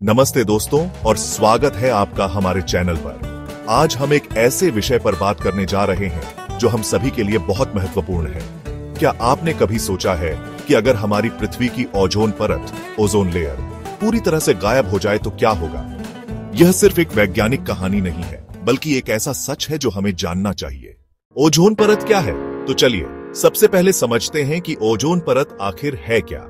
नमस्ते दोस्तों और स्वागत है आपका हमारे चैनल पर। आज हम एक ऐसे विषय पर बात करने जा रहे हैं जो हम सभी के लिए बहुत महत्वपूर्ण है। क्या आपने कभी सोचा है कि अगर हमारी पृथ्वी की ओजोन परत, ओजोन लेयर पूरी तरह से गायब हो जाए तो क्या होगा? यह सिर्फ एक वैज्ञानिक कहानी नहीं है, बल्कि एक ऐसा सच है जो हमें जानना चाहिए। ओजोन परत क्या है? तो चलिए सबसे पहले समझते हैं कि ओजोन परत आखिर है क्या।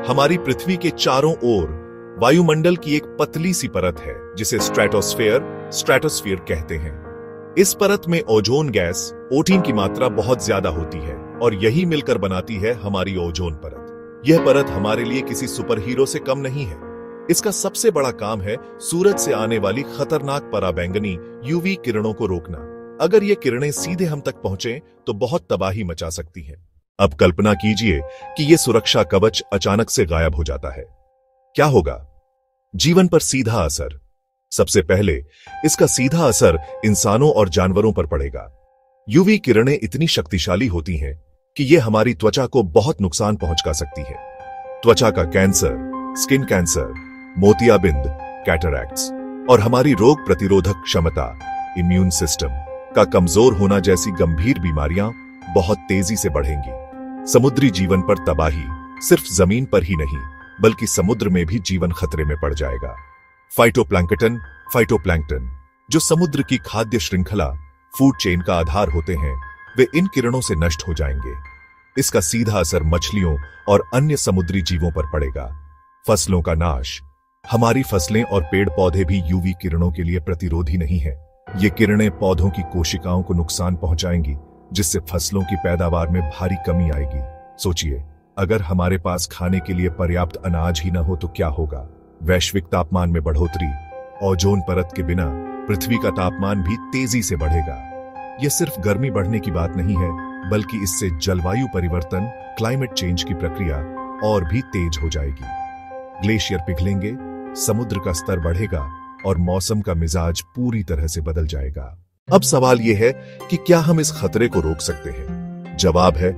हमारी पृथ्वी के चारों ओर वायुमंडल की एक पतली सी परत है जिसे स्ट्रेटोस्फीयर कहते हैं। इस परत में ओजोन गैस O2 की मात्रा बहुत ज्यादा होती है और यही मिलकर बनाती है हमारी ओजोन परत। यह परत हमारे लिए किसी सुपर हीरो से कम नहीं है। इसका सबसे बड़ा काम है सूरज से आने वाली खतरनाक पराबैंगनी यूवी किरणों को रोकना। अगर ये किरणें सीधे हम तक पहुंचे तो बहुत तबाही मचा सकती हैं। अब कल्पना कीजिए कि यह सुरक्षा कवच अचानक से गायब हो जाता है। क्या होगा? जीवन पर सीधा असर। सबसे पहले इसका सीधा असर इंसानों और जानवरों पर पड़ेगा। यूवी किरणें इतनी शक्तिशाली होती हैं कि ये हमारी त्वचा को बहुत नुकसान पहुंचा सकती है। त्वचा का कैंसर, स्किन कैंसर, मोतियाबिंद, कैटरैक्ट्स और हमारी रोग प्रतिरोधक क्षमता, इम्यून सिस्टम का कमजोर होना जैसी गंभीर बीमारियां बहुत तेजी से बढ़ेंगी। समुद्री जीवन पर तबाही सिर्फ जमीन पर ही नहीं बल्कि समुद्र में भी जीवन खतरे में पड़ जाएगा। फाइटोप्लैंक्टन जो समुद्र की खाद्य श्रृंखला, फूड चेन का आधार होते हैं, वे इन किरणों से नष्ट हो जाएंगे। इसका सीधा असर मछलियों और अन्य समुद्री जीवों पर पड़ेगा। फसलों का नाश। हमारी फसलें और पेड़ पौधे भी यूवी किरणों के लिए प्रतिरोधी नहीं है। ये किरणें पौधों की कोशिकाओं को नुकसान पहुंचाएंगी, जिससे फसलों की पैदावार में भारी कमी आएगी। सोचिए, अगर हमारे पास खाने के लिए पर्याप्त अनाज ही न हो तो क्या होगा? वैश्विक तापमान में बढ़ोतरी। ओजोन परत के बिना पृथ्वी का तापमान भी तेजी से बढ़ेगा। यह सिर्फ गर्मी बढ़ने की बात नहीं है, बल्कि इससे जलवायु परिवर्तन, क्लाइमेट चेंज की प्रक्रिया और भी तेज हो जाएगी। ग्लेशियर पिघलेंगे, समुद्र का स्तर बढ़ेगा और मौसम का मिजाज पूरी तरह से बदल जाएगा। अब सवाल यह है कि क्या हम इस खतरे को रोक सकते हैं? जवाब है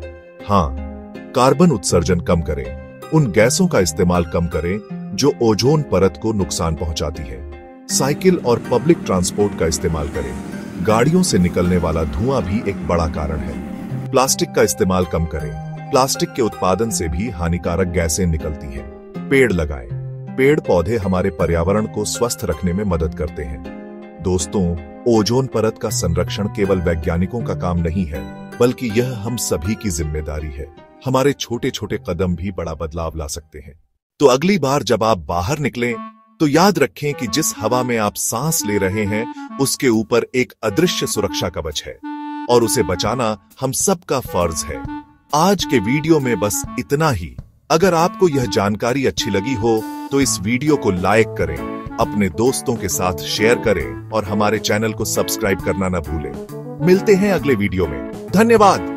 हां। कार्बन उत्सर्जन कम करें, उन गैसों का इस्तेमाल कम करें जो ओजोन परत को नुकसान पहुंचाती है। साइकिल और पब्लिक ट्रांसपोर्ट का इस्तेमाल करें। गाड़ियों से निकलने वाला धुआं भी एक बड़ा कारण है। प्लास्टिक का इस्तेमाल कम करें। प्लास्टिक के उत्पादन से भी हानिकारक गैसें निकलती हैं। पेड़ लगाएं। पेड़ पौधे हमारे पर्यावरण को स्वस्थ रखने में मदद करते हैं। दोस्तों, ओजोन परत का संरक्षण केवल वैज्ञानिकों का काम नहीं है, बल्कि यह हम सभी की जिम्मेदारी है। हमारे छोटे छोटे कदम भी बड़ा बदलाव ला सकते हैं। तो अगली बार जब आप बाहर निकलें तो याद रखें कि जिस हवा में आप सांस ले रहे हैं उसके ऊपर एक अदृश्य सुरक्षा कवच है और उसे बचाना हम सबका फर्ज है। आज के वीडियो में बस इतना ही। अगर आपको यह जानकारी अच्छी लगी हो तो इस वीडियो को लाइक करें, अपने दोस्तों के साथ शेयर करें और हमारे चैनल को सब्सक्राइब करना न भूलें। मिलते हैं अगले वीडियो में। धन्यवाद।